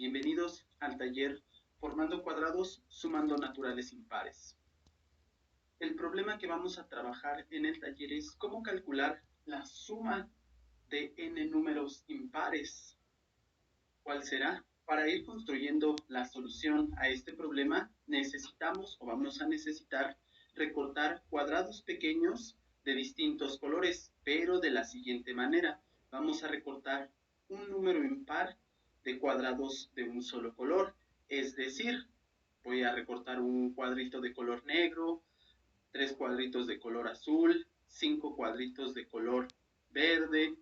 Bienvenidos al taller Formando cuadrados, sumando naturales impares. El problema que vamos a trabajar en el taller es cómo calcular la suma de n números impares. ¿Cuál será? Para ir construyendo la solución a este problema, necesitamos o vamos a necesitar recortar cuadrados pequeños de distintos colores, pero de la siguiente manera. Vamos a recortar un número impar de cuadrados de un solo color, es decir, voy a recortar un cuadrito de color negro, 3 cuadritos de color azul, 5 cuadritos de color verde,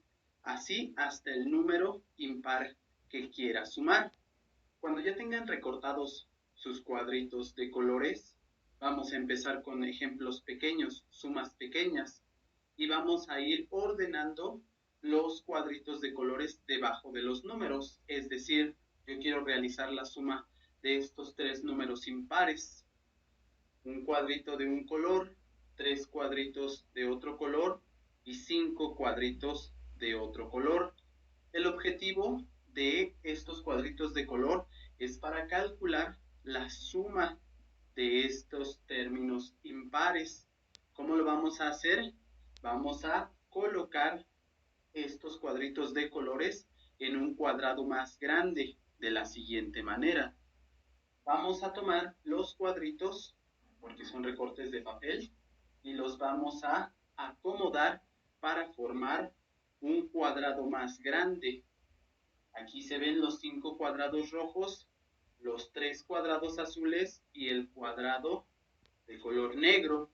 así hasta el número impar que quiera sumar. Cuando ya tengan recortados sus cuadritos de colores, vamos a empezar con ejemplos pequeños, sumas pequeñas, y vamos a ir ordenando los cuadritos de colores debajo de los números. Es decir, yo quiero realizar la suma de estos 3 números impares. Un cuadrito de un color, 3 cuadritos de otro color y 5 cuadritos de otro color. El objetivo de estos cuadritos de color es para calcular la suma de estos términos impares. ¿Cómo lo vamos a hacer? Vamos a colocar estos cuadritos de colores en un cuadrado más grande de la siguiente manera. Vamos a tomar los cuadritos, porque son recortes de papel, y los vamos a acomodar para formar un cuadrado más grande. Aquí se ven los 5 cuadrados rojos, los 3 cuadrados azules y el cuadrado de color negro.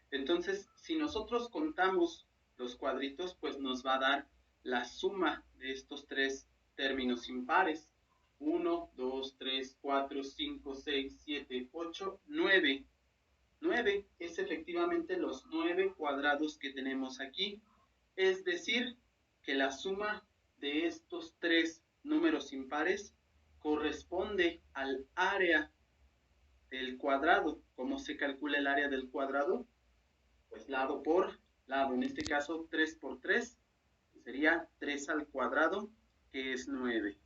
Entonces, si nosotros contamos los cuadritos, pues nos va a dar la suma de estos 3 términos impares. 1, 2, 3, 4, 5, 6, 7, 8, 9. 9 es efectivamente los 9 cuadrados que tenemos aquí. Es decir, que la suma de estos 3 números impares corresponde al área del cuadrado. ¿Cómo se calcula el área del cuadrado? Pues lado por lado. En este caso 3 por 3 sería 3 al cuadrado, que es 9.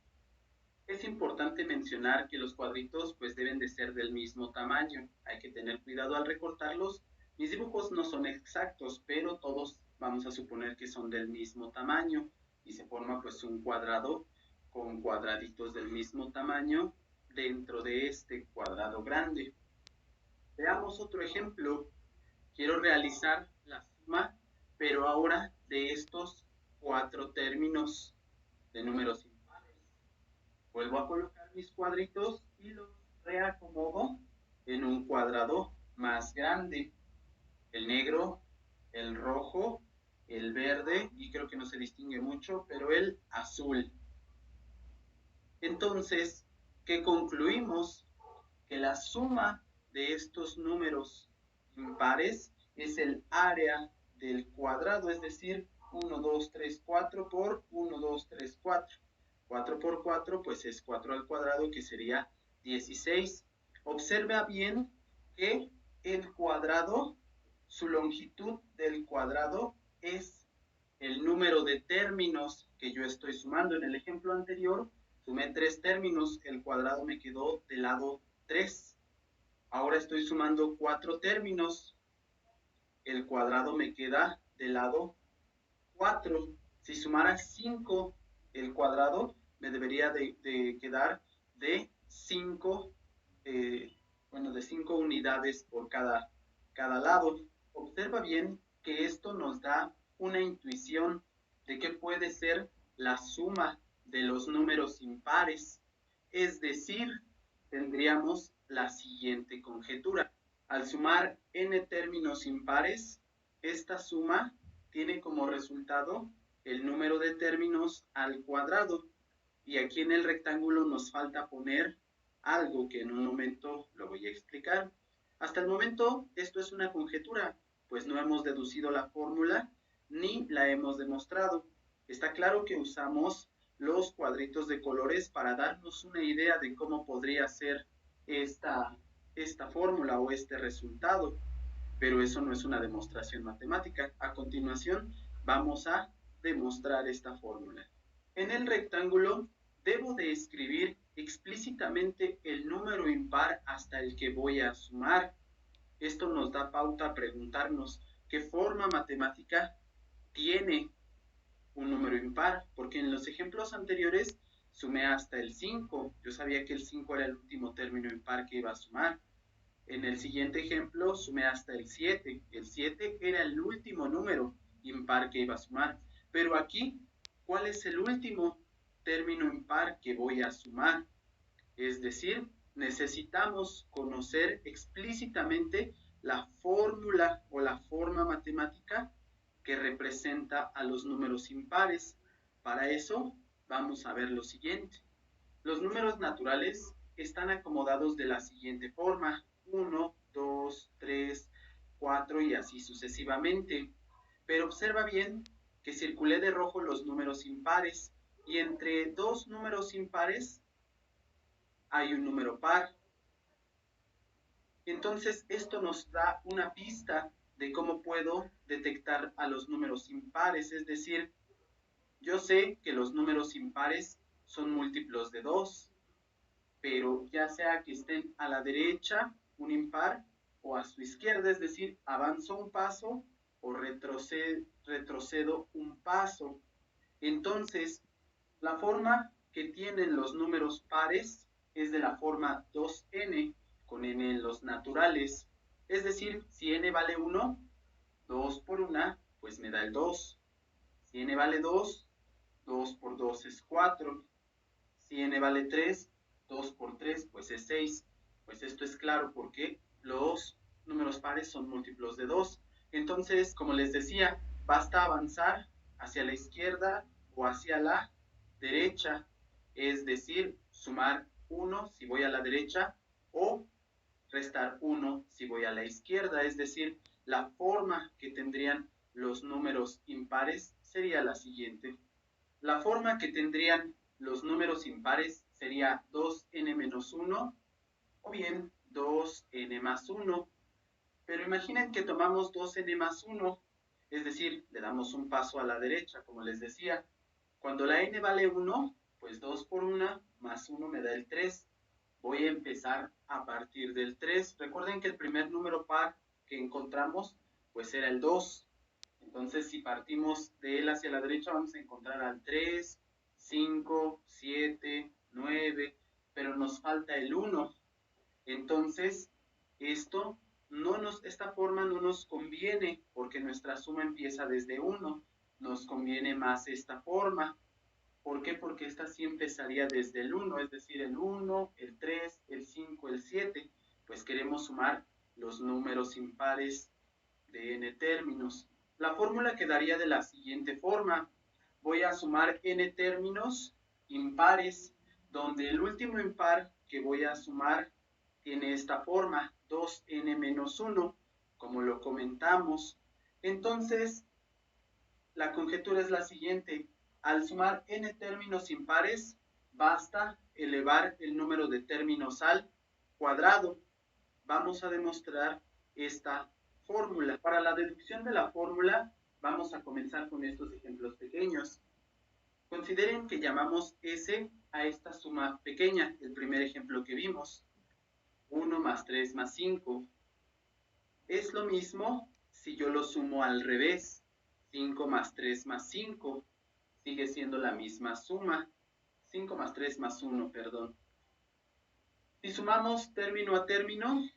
Es importante mencionar que los cuadritos pues deben de ser del mismo tamaño. Hay que tener cuidado al recortarlos. Mis dibujos no son exactos, pero todos vamos a suponer que son del mismo tamaño y se forma pues un cuadrado con cuadraditos del mismo tamaño dentro de este cuadrado grande. Veamos otro ejemplo. Quiero realizar la suma, pero ahora de estos 4 términos de números impares. Vuelvo a colocar mis cuadritos y los reacomodo en un cuadrado más grande. El negro, el rojo, el verde, y creo que no se distingue mucho, pero el azul. Entonces, ¿qué concluimos? Que la suma de estos números impares es el área del cuadrado, es decir, 1, 2, 3, 4 por 1, 2, 3, 4. 4 por 4 pues es 4 al cuadrado, que sería 16. Observa bien que el cuadrado, su longitud del cuadrado es el número de términos que yo estoy sumando. En el ejemplo anterior sumé 3 términos, el cuadrado me quedó del lado 3. Ahora estoy sumando 4 términos, el cuadrado me queda del lado 4. Si sumara 5, el cuadrado me debería de quedar de 5, de 5 unidades por cada lado. Observa bien que esto nos da una intuición de qué puede ser la suma de los números impares. Es decir, tendríamos la siguiente conjetura. Al sumar n términos impares, esta suma tiene como resultado el número de términos al cuadrado. Y aquí en el rectángulo nos falta poner algo que en un momento lo voy a explicar. Hasta el momento esto es una conjetura, pues no hemos deducido la fórmula ni la hemos demostrado. Está claro que usamos los cuadritos de colores para darnos una idea de cómo podría ser esta fórmula o este resultado, pero eso no es una demostración matemática. A continuación vamos a demostrar esta fórmula. En el rectángulo debo de escribir explícitamente el número impar hasta el que voy a sumar. Esto nos da pauta a preguntarnos qué forma matemática tiene un número impar, porque en los ejemplos anteriores sumé hasta el 5. Yo sabía que el 5 era el último término impar que iba a sumar. En el siguiente ejemplo sumé hasta el 7. El 7 era el último número impar que iba a sumar. Pero aquí, ¿cuál es el último término impar que voy a sumar? Es decir, necesitamos conocer explícitamente la fórmula o la forma matemática que representa a los números impares. Para eso vamos a ver lo siguiente. Los números naturales están acomodados de la siguiente forma: 1, 2, 3, 4 y así sucesivamente. Pero observa bien que circulé de rojo los números impares y entre dos números impares hay un número par. Entonces esto nos da una pista de cómo puedo detectar a los números impares, es decir, yo sé que los números impares son múltiplos de 2, pero ya sea que estén a la derecha un impar o a su izquierda, es decir, avanzo un paso o retrocedo un paso. Entonces, la forma que tienen los números pares es de la forma 2n, con n en los naturales. Es decir, si n vale 1, 2 por 1, pues me da el 2. Si n vale 2, 2 por 2 es 4. Si n vale 3, 2 por 3 pues es 6. Pues esto es claro porque los números pares son múltiplos de 2. Entonces, como les decía, basta avanzar hacia la izquierda o hacia la derecha, es decir, sumar 1 si voy a la derecha o restar 1 si voy a la izquierda, es decir, la forma que tendrían los números impares sería la siguiente. La forma que tendrían los números impares sería 2n menos 1 o bien 2n más 1. Pero imaginen que tomamos 2n más 1, es decir, le damos un paso a la derecha, como les decía. Cuando la n vale 1, pues 2 por 1 más 1 me da el 3. Voy a empezar a partir del 3. Recuerden que el primer número par que encontramos, pues era el 2. Entonces, si partimos de él hacia la derecha, vamos a encontrar al 3, 5, 7, 9, pero nos falta el 1. Entonces, esta forma no nos conviene porque nuestra suma empieza desde 1. Nos conviene más esta forma. ¿Por qué? Porque esta sí empezaría desde el 1, es decir, el 1, el 3, el 5, el 7. Pues queremos sumar los números impares de n términos. La fórmula quedaría de la siguiente forma. Voy a sumar n términos impares, donde el último impar que voy a sumar tiene esta forma, 2n menos 1, como lo comentamos. Entonces, la conjetura es la siguiente. Al sumar n términos impares, basta elevar el número de términos al cuadrado. Vamos a demostrar esta fórmula. Para la deducción de la fórmula, vamos a comenzar con estos ejemplos pequeños. Consideren que llamamos S a esta suma pequeña, el primer ejemplo que vimos. 1 más 3 más 5. Es lo mismo si yo lo sumo al revés. 5 más 3 más 5. Sigue siendo la misma suma. 5 más 3 más 1, perdón. Si sumamos término a término,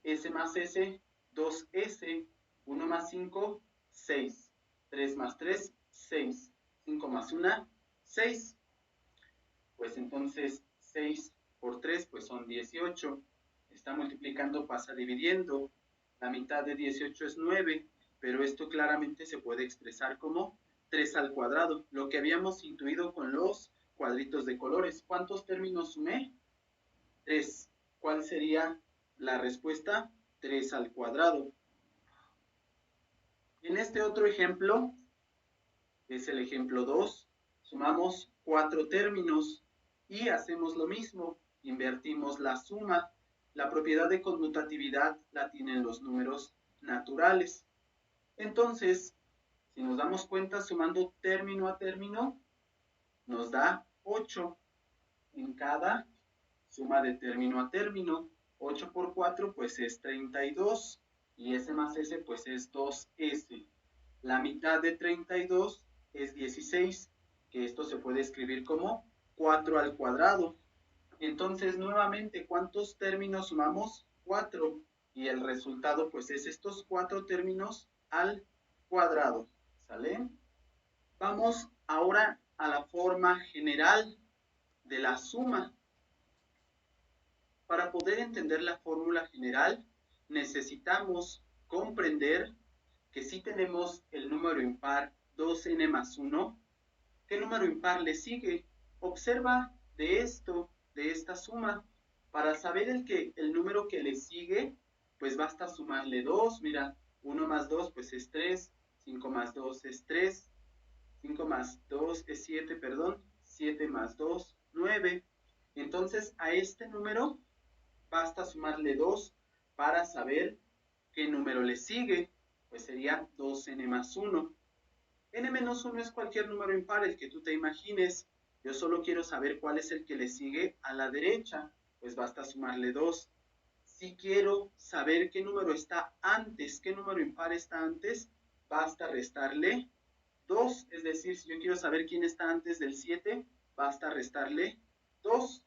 S más S, 2S, 1 más 5, 6. 3 más 3, 6. 5 más 1, 6. Pues entonces 6 por 3 pues son 18. Está multiplicando, pasa dividiendo. La mitad de 18 es 9, pero esto claramente se puede expresar como 3 al cuadrado, lo que habíamos intuido con los cuadritos de colores. ¿Cuántos términos sumé? 3. ¿Cuál sería la respuesta? 3 al cuadrado. En este otro ejemplo, es el ejemplo 2, sumamos 4 términos y hacemos lo mismo, invertimos la suma. La propiedad de conmutatividad la tienen los números naturales. Entonces, si nos damos cuenta, sumando término a término, nos da 8. en cada suma de término a término. 8 por 4 pues es 32 y S más S pues es 2S. La mitad de 32 es 16, que esto se puede escribir como 4 al cuadrado. Entonces, nuevamente, ¿cuántos términos sumamos? 4. Y el resultado, pues, es estos 4 términos al cuadrado. ¿Sale? Vamos ahora a la forma general de la suma. Para poder entender la fórmula general, necesitamos comprender que si tenemos el número impar 2n más 1, ¿qué número impar le sigue? Observa de esta suma. Para saber el número que le sigue, pues basta sumarle 2. Mira, 1 más 2 pues es 3, 5 más 2 es 3, 5 más 2 es 7, perdón, 7 más 2, 9. Entonces a este número basta sumarle 2 para saber qué número le sigue, pues sería 2n más 1. N-1 es cualquier número impar, el que tú te imagines. Yo solo quiero saber cuál es el que le sigue a la derecha, pues basta sumarle 2. Si quiero saber qué número está antes, qué número impar está antes, basta restarle 2. Es decir, si yo quiero saber quién está antes del 7, basta restarle 2.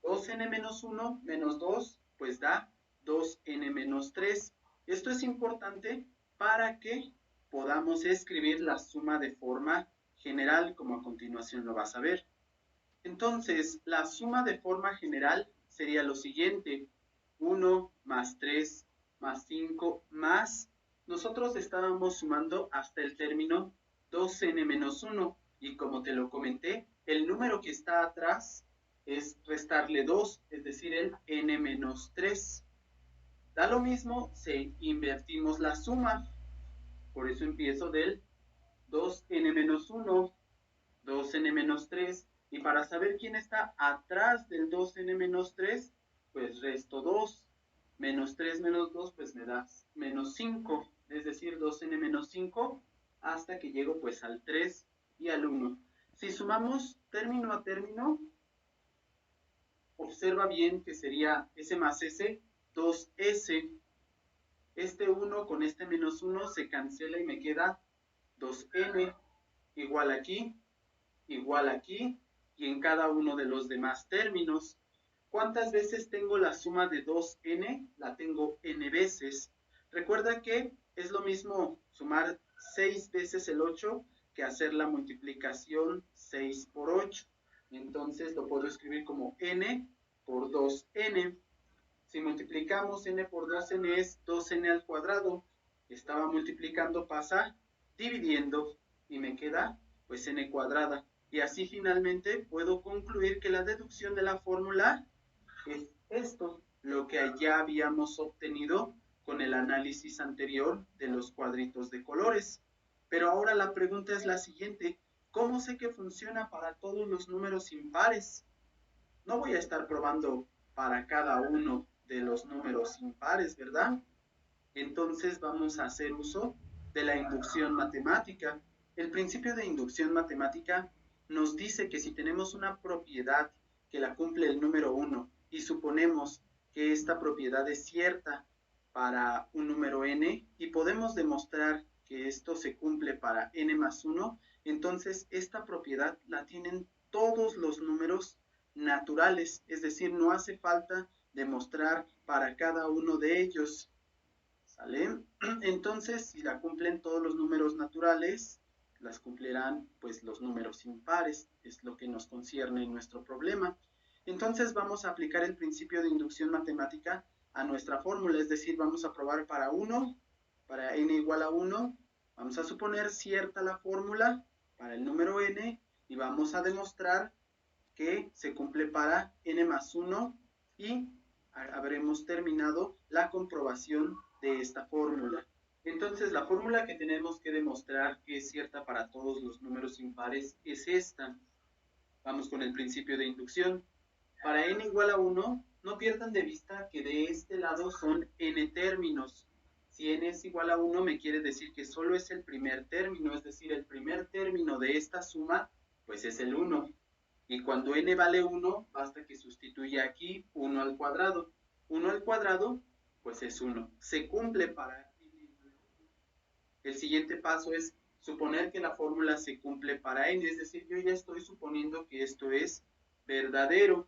2n-1 menos 2, pues da 2n-3. Esto es importante para que podamos escribir la suma de forma general, como a continuación lo vas a ver. Entonces, la suma de forma general sería lo siguiente: 1 más 3 más 5 más, nosotros estábamos sumando hasta el término 2n menos 1, y como te lo comenté, el número que está atrás es restarle 2, es decir, el n menos 3. Da lo mismo si invertimos la suma, por eso empiezo del 2n menos 1, 2n menos 3, y para saber quién está atrás del 2n menos 3, pues resto 2, menos 3 menos 2, pues me da menos 5, es decir, 2n menos 5, hasta que llego pues al 3 y al 1. Si sumamos término a término, observa bien que sería S más S, 2S. Este 1 con este menos 1 se cancela y me queda 2n, igual aquí, y en cada uno de los demás términos. ¿Cuántas veces tengo la suma de 2n? La tengo n veces. Recuerda que es lo mismo sumar 6 veces el 8 que hacer la multiplicación 6 por 8. Entonces lo puedo escribir como n por 2n. Si multiplicamos n por 2n es 2n al cuadrado. Estaba multiplicando, pasa dividiendo y me queda pues n cuadrada. Y así finalmente puedo concluir que la deducción de la fórmula es esto, lo que ya habíamos obtenido con el análisis anterior de los cuadritos de colores. Pero ahora la pregunta es la siguiente: ¿cómo sé que funciona para todos los números impares? No voy a estar probando para cada uno de los números impares, ¿verdad? Entonces vamos a hacer uso de la inducción matemática. El principio de inducción matemática nos dice que si tenemos una propiedad que la cumple el número 1 y suponemos que esta propiedad es cierta para un número n y podemos demostrar que esto se cumple para n más 1, entonces esta propiedad la tienen todos los números naturales, es decir, no hace falta demostrar para cada uno de ellos. ¿Sale? Entonces, si la cumplen todos los números naturales, las cumplirán pues los números impares, es lo que nos concierne en nuestro problema. Entonces vamos a aplicar el principio de inducción matemática a nuestra fórmula, es decir, vamos a probar para 1, para n igual a 1, vamos a suponer cierta la fórmula para el número n y vamos a demostrar que se cumple para n más 1 y habremos terminado la comprobación de esta fórmula. Entonces, la fórmula que tenemos que demostrar que es cierta para todos los números impares es esta. Vamos con el principio de inducción. Para n igual a 1, no pierdan de vista que de este lado son n términos. Si n es igual a 1, me quiere decir que solo es el primer término, es decir, el primer término de esta suma, pues es el 1. Y cuando n vale 1, basta que sustituya aquí 1 al cuadrado. 1 al cuadrado, pues es 1. Se cumple para n igual a 1. El siguiente paso es suponer que la fórmula se cumple para n, es decir, yo ya estoy suponiendo que esto es verdadero.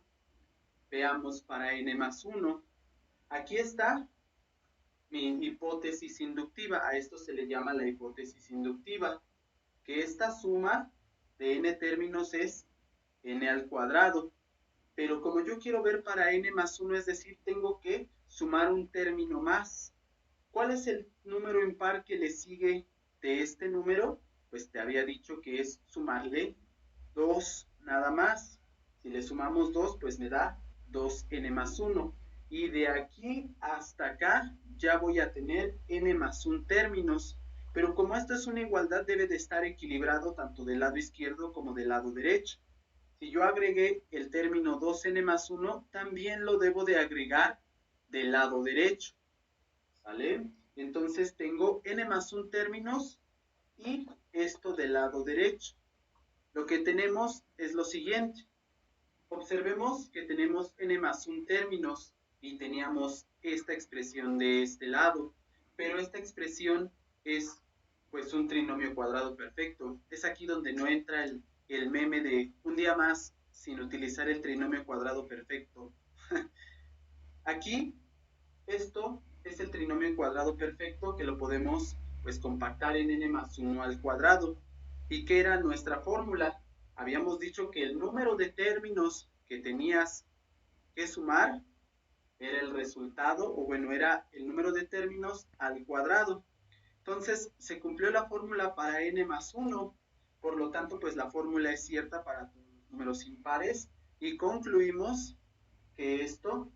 Veamos para n más 1. Aquí está mi hipótesis inductiva. A esto se le llama la hipótesis inductiva, que esta suma de n términos es n al cuadrado. Pero como yo quiero ver para n más 1, es decir, tengo que sumar un término más. ¿Cuál es el número impar que le sigue de este número? Pues te había dicho que es sumarle 2 nada más. Si le sumamos 2, pues me da 2n más 1. Y de aquí hasta acá ya voy a tener n más 1 términos. Pero como esta es una igualdad, debe de estar equilibrado tanto del lado izquierdo como del lado derecho. Si yo agregué el término 2n más 1, también lo debo de agregar del lado derecho. ¿Sale? Entonces tengo n más 1 términos y esto del lado derecho. Lo que tenemos es lo siguiente. Observemos que tenemos n más 1 términos y teníamos esta expresión de este lado, pero esta expresión es pues un trinomio cuadrado perfecto. Es aquí donde no entra el meme de un día más sin utilizar el trinomio cuadrado perfecto. Aquí esto es el trinomio cuadrado perfecto que lo podemos pues compactar en n más 1 al cuadrado. ¿Y qué era nuestra fórmula? Habíamos dicho que el número de términos que tenías que sumar era el resultado, o bueno, era el número de términos al cuadrado. Entonces se cumplió la fórmula para n más 1, por lo tanto pues la fórmula es cierta para todos los números impares y concluimos que esto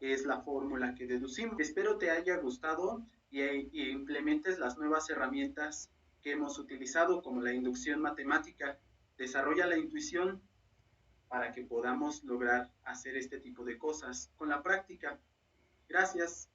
es la fórmula que deducimos. Espero te haya gustado y implementes las nuevas herramientas que hemos utilizado, como la inducción matemática. Desarrolla la intuición para que podamos lograr hacer este tipo de cosas con la práctica. Gracias.